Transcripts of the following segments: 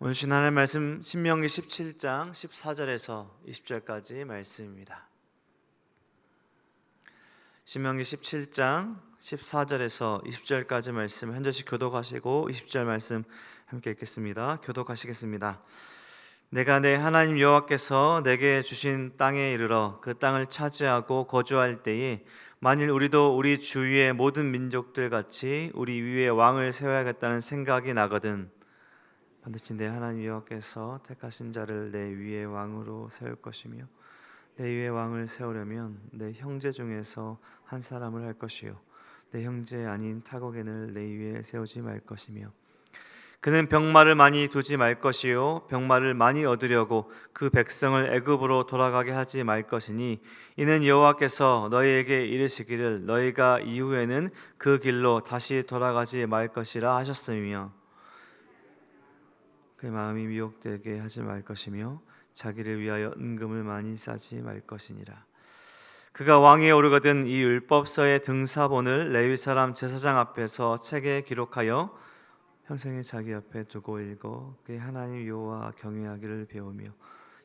오늘 주신 하나님의 말씀 신명기 17장 14절에서 20절까지 말씀입니다. 신명기 17장 14절에서 20절까지 말씀 한 절씩 교독하시고 20절 말씀 함께 읽겠습니다. 교독하시겠습니다. 내가 내 하나님 여호와께서 내게 주신 땅에 이르러 그 땅을 차지하고 거주할 때에 만일 우리도 우리 주위의 모든 민족들 같이 우리 위에 왕을 세워야겠다는 생각이 나거든 반드시 내 하나님 여호와께서 택하신 자를 내 위에 왕으로 세울 것이며 내 위에 왕을 세우려면 내 형제 중에서 한 사람을 할 것이요 내 형제 아닌 타국인을 내 위에 세우지 말 것이며 그는 병마를 많이 두지 말 것이요 병마를 많이 얻으려고 그 백성을 애굽으로 돌아가게 하지 말 것이니 이는 여호와께서 너희에게 이르시기를 너희가 이후에는 그 길로 다시 돌아가지 말 것이라 하셨으며 그의 마음이 미혹되게 하지 말 것이며 자기를 위하여 은금을 많이 싸지 말 것이니라. 그가 왕위에 오르거든 이 율법서의 등사본을 레위 사람 제사장 앞에서 책에 기록하여 평생에 자기 앞에 두고 읽어 그의 하나님 여호와 경외하기를 배우며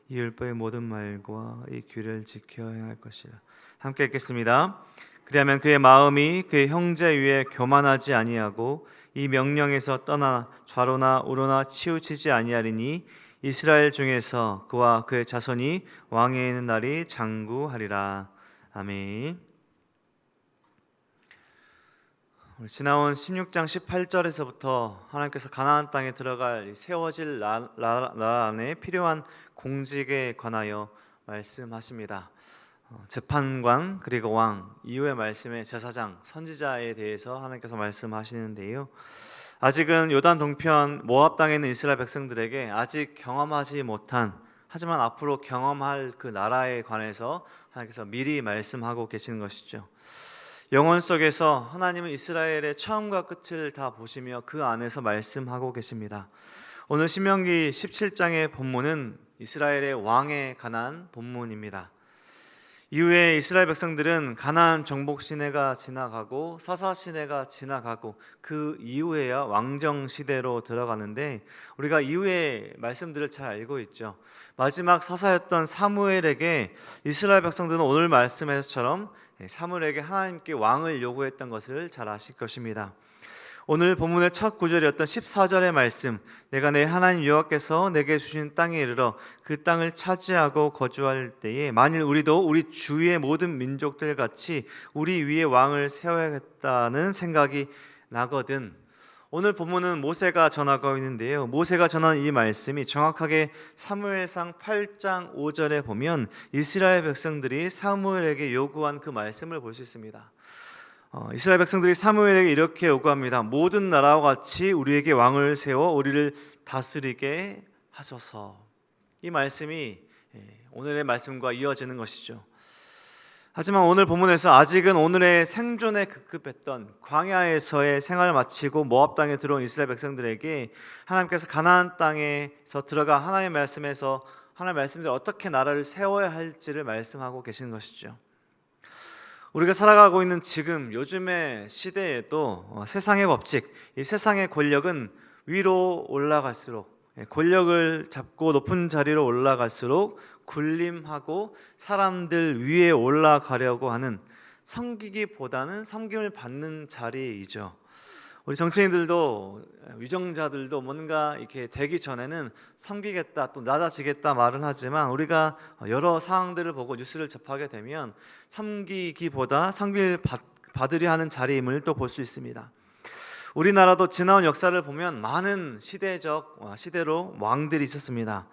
이 율법의 모든 말과 이 규례를 지켜 행할 것이라. 함께 읽겠습니다. 그리하면 그의 마음이 그의 형제 위에 교만하지 아니하고 이 명령에서 떠나 좌로나 우로나 치우치지 아니하리니 이스라엘 중에서 그와 그의 자손이 왕위에 있는 날이 장구하리라. 아멘. 지나온 16장 18절에서부터 하나님께서 가나안 땅에 들어갈 세워질 나라 안에 필요한 공직에 관하여 말씀하십니다. 재판관 그리고 왕 이후의 말씀에 제사장 선지자에 대해서 하나님께서 말씀하시는데요. 아직은 요단 동편 모압 땅에 있는 이스라엘 백성들에게 아직 경험하지 못한 하지만 앞으로 경험할 그 나라에 관해서 하나님께서 미리 말씀하고 계시는 것이죠. 영혼 속에서 하나님은 이스라엘의 처음과 끝을 다 보시며 그 안에서 말씀하고 계십니다. 오늘 신명기 17장의 본문은 이스라엘의 왕에 관한 본문입니다. 이후에 이스라엘 백성들은 가나안 정복 시대가 지나가고 사사 시대가 지나가고 그 이후에야 왕정 시대로 들어가는데 우리가 이후의 말씀들을 잘 알고 있죠. 마지막 사사였던 사무엘에게 이스라엘 백성들은 오늘 말씀에서처럼 사무엘에게 하나님께 왕을 요구했던 것을 잘 아실 것입니다. 오늘 본문의 첫 구절이었던 14절의 말씀, 내가 내 하나님 여호와께서 내게 주신 땅에 이르러 그 땅을 차지하고 거주할 때에 만일 우리도 우리 주위의 모든 민족들 같이 우리 위에 왕을 세워야겠다는 생각이 나거든. 오늘 본문은 모세가 전하고 있는데요. 모세가 전한 이 말씀이 정확하게 사무엘상 8장 5절에 보면 이스라엘 백성들이 사무엘에게 요구한 그 말씀을 볼 수 있습니다. 이스라엘 백성들이 사무엘에게 이렇게 요구합니다. 모든 나라와 같이 우리에게 왕을 세워 우리를 다스리게 하소서. 이 말씀이 오늘의 말씀과 이어지는 것이죠. 하지만 오늘 본문에서 아직은 오늘의 생존에 급급했던 광야에서의 생활을 마치고 모압 땅에 들어온 이스라엘 백성들에게 하나님께서 가나안 땅에서 들어가 하나님의 말씀에서 하나님의 말씀대로 어떻게 나라를 세워야 할지를 말씀하고 계시는 것이죠. 우리가 살아가고 있는 지금 요즘의 시대에도 세상의 법칙, 이 세상의 권력은 위로 올라갈수록 권력을 잡고 높은 자리로 올라갈수록 군림하고 사람들 위에 올라가려고 하는 섬기기보다는 섬김을 받는 자리이죠. 우리 정치인들도 위정자들도 뭔가 이렇게 되기 전에는 섬기겠다 또 낮아지겠다 말은 하지만 우리가 여러 상황들을 보고 뉴스를 접하게 되면 섬기기보다 섬김을 받으려 하는 자리임을 또 볼 수 있습니다. 우리나라도 지나온 역사를 보면 많은 시대로 왕들이 있었습니다.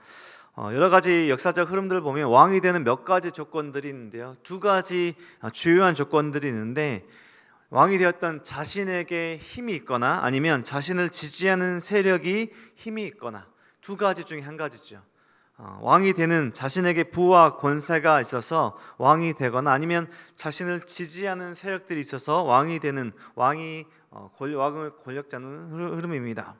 여러 가지 역사적 흐름들을 보면 왕이 되는 몇 가지 조건들이 있는데요. 두 가지 주요한 조건들이 있는데 왕이 되었던 자신에게 힘이 있거나 아니면 자신을 지지하는 세력이 힘이 있거나 두 가지 중에 한 가지죠. 왕이 되는 자신에게 부와 권세가 있어서 왕이 되거나 아니면 자신을 지지하는 세력들이 있어서 왕이 되는 왕을 권력자는 흐름입니다.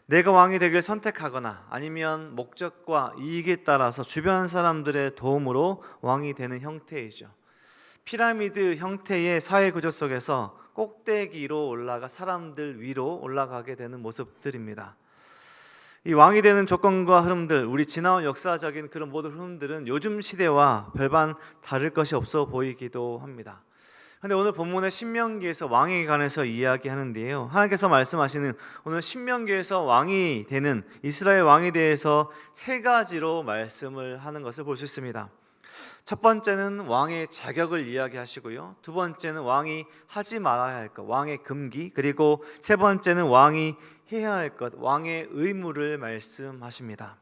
내가 왕이 되길 선택하거나 아니면 목적과 이익에 따라서 주변 사람들의 도움으로 왕이 되는 형태이죠. 피라미드 형태의 사회 구조 속에서 꼭대기로 올라가 사람들 위로 올라가게 되는 모습들입니다. 이 왕이 되는 조건과 흐름들, 우리 지나온 역사적인 그런 모든 흐름들은 요즘 시대와 별반 다를 것이 없어 보이기도 합니다. 근데 오늘 본문의 신명기에서 왕에 관해서 이야기하는데요, 하나님께서 말씀하시는 오늘 신명기에서 왕이 되는 이스라엘 왕에 대해서 세 가지로 말씀을 하는 것을 볼 수 있습니다. 첫 번째는 왕의 자격을 이야기하시고요, 두 번째는 왕이 하지 말아야 할 것, 왕의 금기, 그리고 세 번째는 왕이 해야 할 것, 왕의 의무를 말씀하십니다.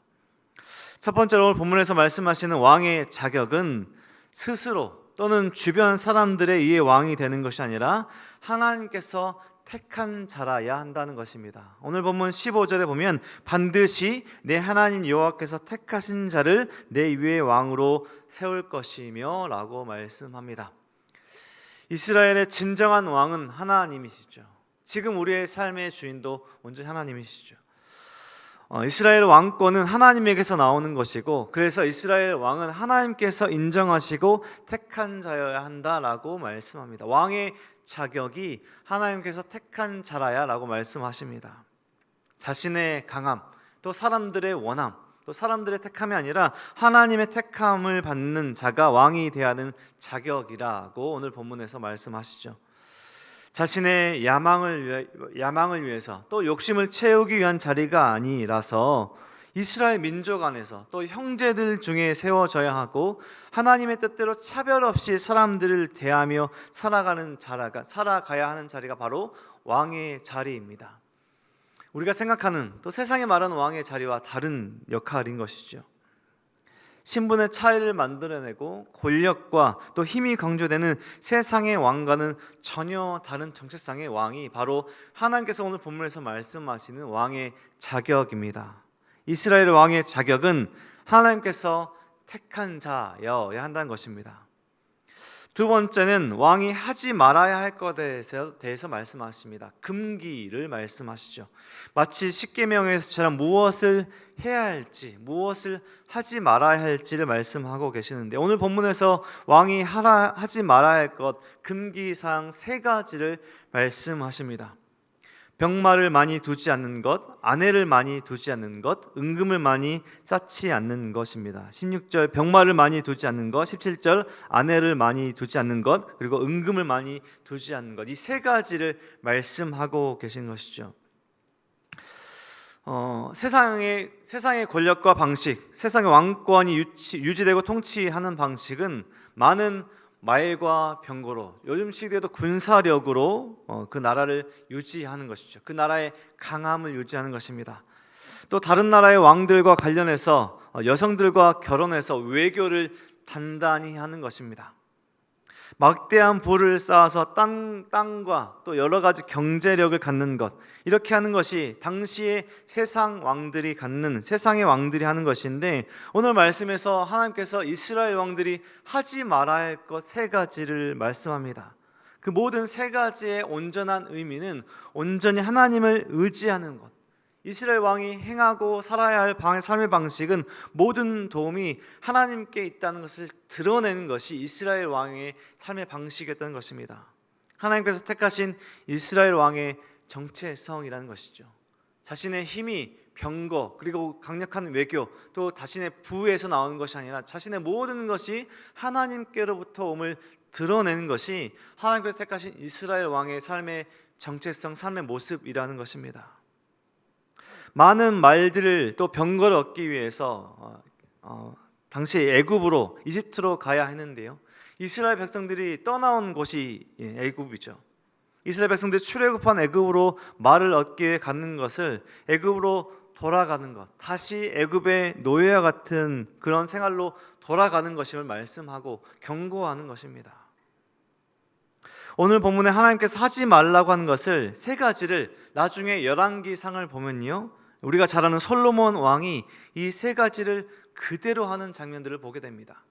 첫 번째로 오늘 본문에서 말씀하시는 왕의 자격은 스스로 또는 주변 사람들에 의해 왕이 되는 것이 아니라 하나님께서 택한 자라야 한다는 것입니다. 오늘 본문 15절에 보면 반드시 내 하나님 여호와께서 택하신 자를 내 위에 왕으로 세울 것이며 라고 말씀합니다. 이스라엘의 진정한 왕은 하나님이시죠. 지금 우리의 삶의 주인도 온전히 하나님이시죠. 이스라엘 왕권은 하나님에게서 나오는 것이고, 그래서 이스라엘 왕은 하나님께서 인정하시고 택한 자여야 한다라고 말씀합니다. 왕의 자격이 하나님께서 택한 자라야 라고 말씀하십니다. 자신의 강함, 또 사람들의 원함, 또 사람들의 택함이 아니라 하나님의 택함을 받는 자가 왕이 되어야 하는 자격이라고 오늘 본문에서 말씀하시죠. 자신의 야망을 위해서 또 욕심을 채우기 위한 자리가 아니라서 이스라엘 민족 안에서 또 형제들 중에 세워져야 하고, 하나님의 뜻대로 차별 없이 사람들을 대하며 살아가야 하는 자리가 바로 왕의 자리입니다. 우리가 생각하는, 또 세상에 말하는 왕의 자리와 다른 역할인 것이죠. 신분의 차이를 만들어내고 권력과 또 힘이 강조되는 세상의 왕과는 전혀 다른 정체성의 왕이 바로 하나님께서 오늘 본문에서 말씀하시는 왕의 자격입니다. 이스라엘 왕의 자격은 하나님께서 택한 자여야 한다는 것입니다. 두 번째는 왕이 하지 말아야 할 것에 대해서 말씀하십니다. 금기를 말씀하시죠. 마치 십계명에서처럼 무엇을 해야 할지, 무엇을 하지 말아야 할지를 말씀하고 계시는데, 오늘 본문에서 왕이 하지 말아야 할 것, 금기사항 세 가지를 말씀하십니다. 병마를 많이 두지 않는 것, 아내를 많이 두지 않는 것, 은금을 많이 쌓지 않는 것입니다. 16절 병마를 많이 두지 않는 것, 17절 아내를 많이 두지 않는 것, 그리고 은금을 많이 두지 않는 것, 이 세 가지를 말씀하고 계신 것이죠. 세상의 권력과 방식, 세상의 왕권이 유지되고 통치하는 방식은 많은 말과 병거로, 요즘 시대에도 군사력으로 그 나라를 유지하는 것이죠. 그 나라의 강함을 유지하는 것입니다. 또 다른 나라의 왕들과 관련해서 여성들과 결혼해서 외교를 단단히 하는 것입니다. 막대한 부를 쌓아서 땅과 또 여러 가지 경제력을 갖는 것, 이렇게 하는 것이 당시의 세상의 왕들이 하는 것인데, 오늘 말씀에서 하나님께서 이스라엘 왕들이 하지 말아야 할 것 세 가지를 말씀합니다. 그 모든 세 가지의 온전한 의미는 온전히 하나님을 의지하는 것, 이스라엘 왕이 행하고 살아야 할 삶의 방식은 모든 도움이 하나님께 있다는 것을 드러내는 것이 이스라엘 왕의 삶의 방식이었다는 것입니다. 하나님께서 택하신 이스라엘 왕의 정체성이라는 것이죠. 자신의 힘이 병거, 그리고 강력한 외교, 또 자신의 부에서 나오는 것이 아니라 자신의 모든 것이 하나님께로부터 옴을 드러내는 것이 하나님께서 택하신 이스라엘 왕의 삶의 정체성, 삶의 모습이라는 것입니다. 많은 말들을 또 병거를 얻기 위해서 당시 애굽으로, 이집트로 가야 했는데요, 이스라엘 백성들이 떠나온 곳이 애굽이죠. 이스라엘 백성들이 출애굽한 애굽으로 말을 얻기 위해 가는 것을 애굽으로 돌아가는 것, 다시 애굽의 노예와 같은 그런 생활로 돌아가는 것임을 말씀하고 경고하는 것입니다. 오늘 본문에 하나님께서 하지 말라고 하는 것을 세 가지를 나중에 열왕기상을 보면요, 우리가 잘 아는 솔로몬 왕이 이 세 가지를 그대로 하는 장면들을 보게 됩니다.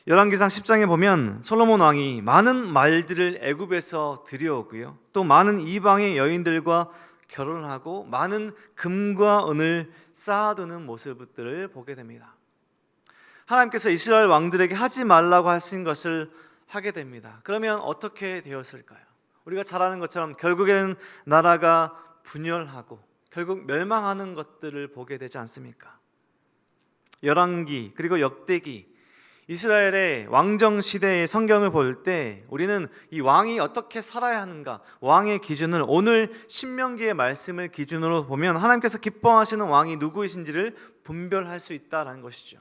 열왕기상 10장에 보면 솔로몬 왕이 많은 말들을 애굽에서 들여오고요, 또 많은 이방의 여인들과 결혼하고 많은 금과 은을 쌓아두는 모습들을 보게 됩니다. 하나님께서 이스라엘 왕들에게 하지 말라고 하신 것을 하게 됩니다. 그러면 어떻게 되었을까요? 우리가 잘 아는 것처럼 결국에는 나라가 분열하고, 결국 멸망하는 것들을 보게 되지 않습니까? 열왕기 그리고 역대기, 이스라엘의 왕정 시대의 성경을 볼 때 우리는 이 왕이 어떻게 살아야 하는가, 왕의 기준을 오늘 신명기의 말씀을 기준으로 보면 하나님께서 기뻐하시는 왕이 누구이신지를 분별할 수 있다는 것이죠.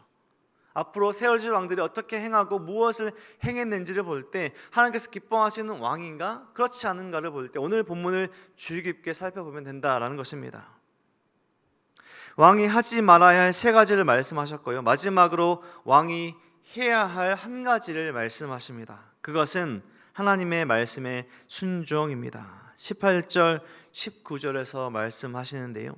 앞으로 세워질 왕들이 어떻게 행하고 무엇을 행했는지를 볼 때 하나님께서 기뻐하시는 왕인가 그렇지 않은가를 볼 때 오늘 본문을 주의 깊게 살펴보면 된다라는 것입니다. 왕이 하지 말아야 할 세 가지를 말씀하셨고요, 마지막으로 왕이 해야 할 한 가지를 말씀하십니다. 그것은 하나님의 말씀의 순종입니다. 18절 19절에서 말씀하시는데요,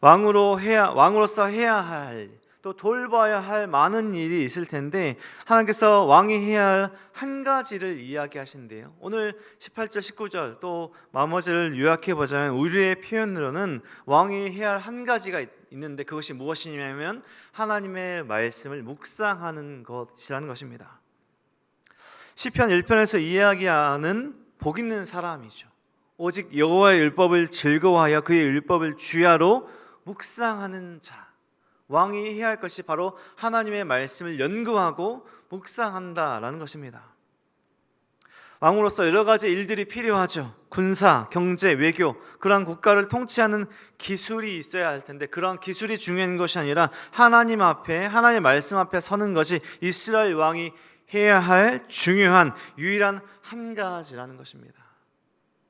왕으로서 해야 할, 또 돌봐야 할 많은 일이 있을 텐데 하나님께서 왕이 해야 할 한 가지를 이야기하신대요. 오늘 18절 19절 또 나머지를 요약해 보자면 우리의 표현으로는 왕이 해야 할 한 가지가 있는데 그것이 무엇이냐면 하나님의 말씀을 묵상하는 것이라는 것입니다. 시편 1편에서 이야기하는 복 있는 사람이죠. 오직 여호와의 율법을 즐거워하여 그의 율법을 주야로 묵상하는 자, 왕이 해야 할 것이 바로 하나님의 말씀을 연구하고 묵상한다라는 것입니다. 왕으로서 여러 가지 일들이 필요하죠. 군사, 경제, 외교, 그러한 국가를 통치하는 기술이 있어야 할 텐데 그러한 기술이 중요한 것이 아니라 하나님 앞에, 하나님의 말씀 앞에 서는 것이 이스라엘 왕이 해야 할 중요한 유일한 한 가지라는 것입니다.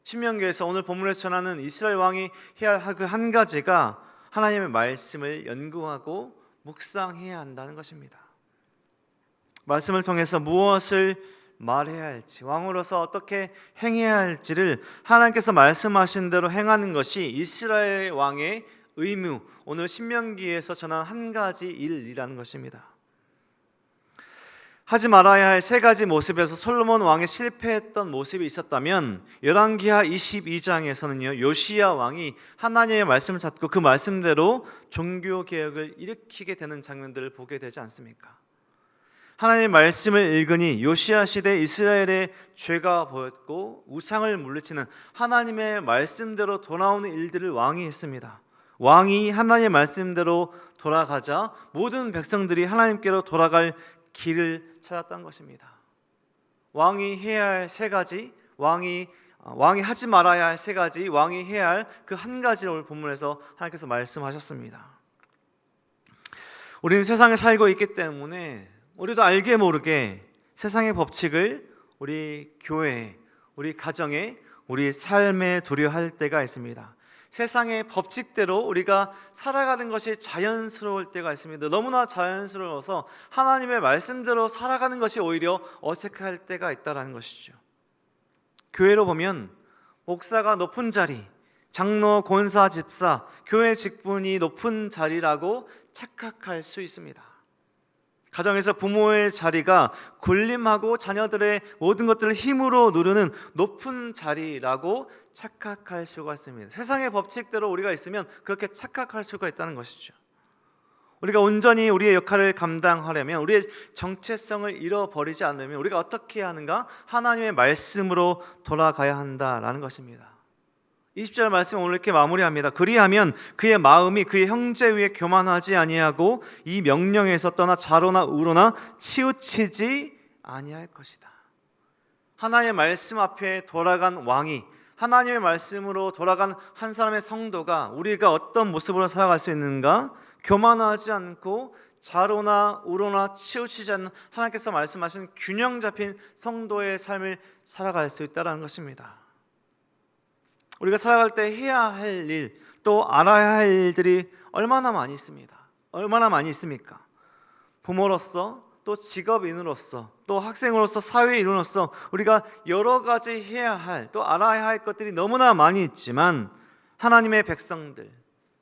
신명기에서 오늘 본문에서 전하는 이스라엘 왕이 해야 할 그 한 가지가 하나님의 말씀을 연구하고 묵상해야 한다는 것입니다. 말씀을 통해서 무엇을 말해야 할지, 왕으로서 어떻게 행해야 할지를 하나님께서 말씀하신 대로 행하는 것이 이스라엘 왕의 의무, 오늘 신명기에서 전한 한 가지 일이라는 것입니다. 하지 말아야 할 세 가지 모습에서 솔로몬 왕이 실패했던 모습이 있었다면 열왕기하 22장에서는요 요시야 왕이 하나님의 말씀을 찾고 그 말씀대로 종교개혁을 일으키게 되는 장면들을 보게 되지 않습니까? 하나님의 말씀을 읽으니 요시야 시대 이스라엘의 죄가 보였고 우상을 물리치는 하나님의 말씀대로 돌아오는 일들을 왕이 했습니다. 왕이 하나님의 말씀대로 돌아가자 모든 백성들이 하나님께로 돌아갈 길을 찾았던 것입니다. 왕이 해야 할 세 가지, 왕이 하지 말아야 할 세 가지, 왕이 해야 할 그 한 가지를 오늘 본문에서 하나님께서 말씀하셨습니다. 우리는 세상에 살고 있기 때문에 우리도 알게 모르게 세상의 법칙을 우리 교회에, 우리 가정에, 우리 삶에 두려워할 때가 있습니다. 세상의 법칙대로 우리가 살아가는 것이 자연스러울 때가 있습니다. 너무나 자연스러워서 하나님의 말씀대로 살아가는 것이 오히려 어색할 때가 있다는 것이죠. 교회로 보면 목사가 높은 자리, 장로, 권사, 집사, 교회 직분이 높은 자리라고 착각할 수 있습니다. 가정에서 부모의 자리가 군림하고 자녀들의 모든 것들을 힘으로 누르는 높은 자리라고 착각할 수가 있습니다. 세상의 법칙대로 우리가 있으면 그렇게 착각할 수가 있다는 것이죠. 우리가 온전히 우리의 역할을 감당하려면, 우리의 정체성을 잃어버리지 않으려면 우리가 어떻게 해야 하는가? 하나님의 말씀으로 돌아가야 한다라는 것입니다. 20절 말씀 오늘 이렇게 마무리합니다. 그리하면 그의 마음이 그의 형제 위에 교만하지 아니하고 이 명령에서 떠나 좌로나 우로나 치우치지 아니할 것이다. 하나님의 말씀 앞에 돌아간 왕이, 하나님의 말씀으로 돌아간 한 사람의 성도가 우리가 어떤 모습으로 살아갈 수 있는가? 교만하지 않고 좌로나 우로나 치우치지 않는 하나님께서 말씀하신 균형 잡힌 성도의 삶을 살아갈 수 있다는 것입니다. 우리가 살아갈 때 해야 할 일, 또 알아야 할 일들이 얼마나 많이 있습니다. 얼마나 많이 있습니까? 부모로서, 또 직업인으로서, 또 학생으로서, 사회인으로서 우리가 여러 가지 해야 할, 또 알아야 할 것들이 너무나 많이 있지만 하나님의 백성들,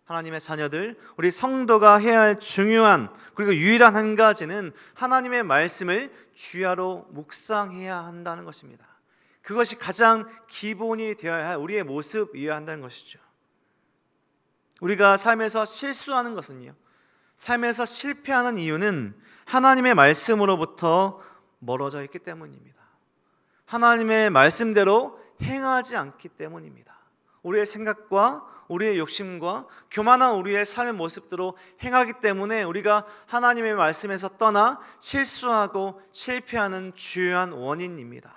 하나님의 자녀들, 우리 성도가 해야 할 중요한 그리고 유일한 한 가지는 하나님의 말씀을 주야로 묵상해야 한다는 것입니다. 그것이 가장 기본이 되어야 할 우리의 모습이어야 한다는 것이죠. 우리가 삶에서 실수하는 것은요, 삶에서 실패하는 이유는 하나님의 말씀으로부터 멀어져 있기 때문입니다. 하나님의 말씀대로 행하지 않기 때문입니다. 우리의 생각과 우리의 욕심과 교만한 우리의 삶의 모습대로 행하기 때문에 우리가 하나님의 말씀에서 떠나 실수하고 실패하는 주요한 원인입니다.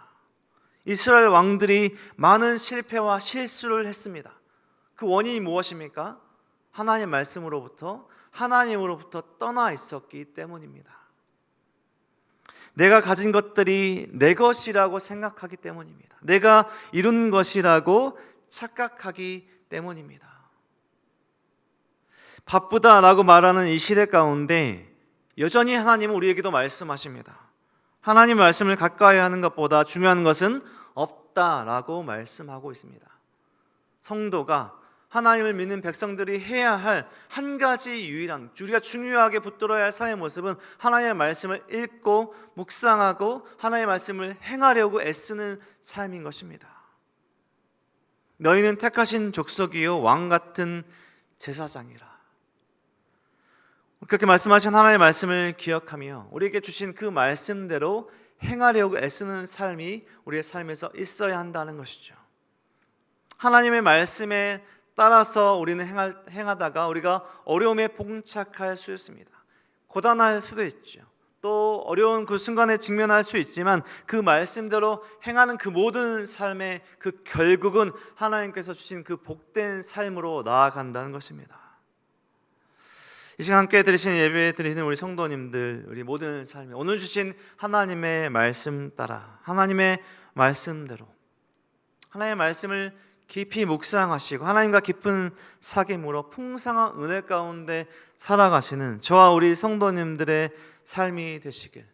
이스라엘 왕들이 많은 실패와 실수를 했습니다. 그 원인이 무엇입니까? 하나님의 말씀으로부터 하나님으로부터 떠나 있었기 때문입니다. 내가 가진 것들이 내 것이라고 생각하기 때문입니다. 내가 이룬 것이라고 착각하기 때문입니다. 바쁘다라고 말하는 이 시대 가운데 여전히 하나님은 우리에게도 말씀하십니다. 하나님 말씀을 가까이 하는 것보다 중요한 것은 없다라고 말씀하고 있습니다. 성도가 하나님을 믿는 백성들이 해야 할 한 가지 유일한 우리가 중요하게 붙들어야 할 삶의 모습은 하나님의 말씀을 읽고 묵상하고 하나님의 말씀을 행하려고 애쓰는 삶인 것입니다. 너희는 택하신 족속이요 왕 같은 제사장이라. 그렇게 말씀하신 하나님의 말씀을 기억하며 우리에게 주신 그 말씀대로 행하려고 애쓰는 삶이 우리의 삶에서 있어야 한다는 것이죠. 하나님의 말씀에 따라서 우리는 행하다가 우리가 어려움에 봉착할 수 있습니다. 고단할 수도 있죠. 또 어려운 그 순간에 직면할 수 있지만 그 말씀대로 행하는 그 모든 삶의 그 결국은 하나님께서 주신 그 복된 삶으로 나아간다는 것입니다. 이 시간 함께 드리신 예배 드리는 우리 성도님들, 우리 모든 삶에 오늘 주신 하나님의 말씀 따라 하나님의 말씀대로 하나님의 말씀을 깊이 묵상하시고 하나님과 깊은 사귐으로 풍성한 은혜 가운데 살아가시는 저와 우리 성도님들의 삶이 되시길,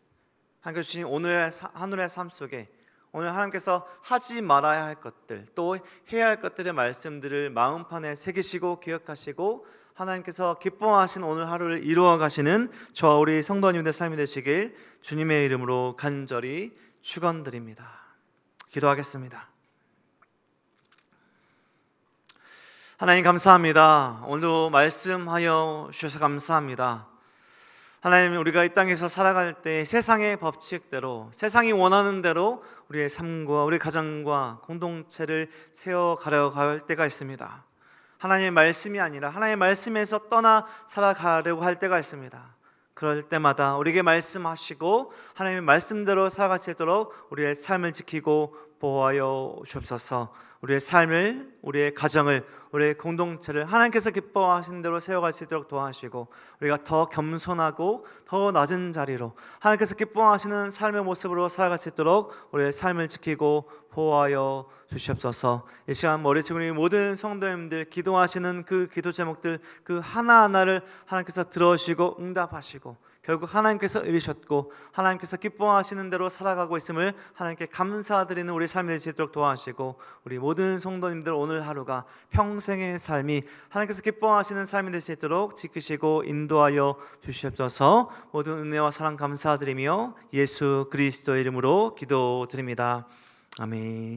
하나님께서 주신 오늘의 하늘의 삶 속에 오늘 하나님께서 하지 말아야 할 것들 또 해야 할 것들의 말씀들을 마음판에 새기시고 기억하시고 하나님께서 기뻐하신 오늘 하루를 이루어 가시는 저와 우리 성도님들의 삶이 되시길 주님의 이름으로 간절히 축원드립니다. 기도하겠습니다. 하나님 감사합니다. 오늘도 말씀하여 주셔서 감사합니다. 하나님, 우리가 이 땅에서 살아갈 때 세상의 법칙대로 세상이 원하는 대로 우리의 삶과 우리 가정과 공동체를 세워가려고 할 때가 있습니다. 하나님의 말씀이 아니라 하나님의 말씀에서 떠나 살아가려고 할 때가 있습니다. 그럴 때마다 우리에게 말씀하시고 하나님의 말씀대로 살아갈 수 있도록 우리의 삶을 지키고 보호하여 주옵소서. 우리의 삶을, 우리의 가정을, 우리의 공동체를 하나님께서 기뻐하시는 대로 세워갈 수 있도록 도와주시고 우리가 더 겸손하고 더 낮은 자리로 하나님께서 기뻐하시는 삶의 모습으로 살아갈 수 있도록 우리의 삶을 지키고 보호하여 주시옵소서. 이 시간 머리 숙이는 우리 모든 성도님들 기도하시는 그 기도 제목들 그 하나하나를 하나님께서 들어주시고 응답하시고 결국 하나님께서 이루셨고 하나님께서 기뻐하시는 대로 살아가고 있음을 하나님께 감사드리는 우리 삶이 될 수 있도록 도와주시고 우리 모든 성도님들 오늘 하루가 평생의 삶이 하나님께서 기뻐하시는 삶이 될 수 있도록 지키시고 인도하여 주시옵소서. 모든 은혜와 사랑 감사드리며 예수 그리스도의 이름으로 기도드립니다. 아멘.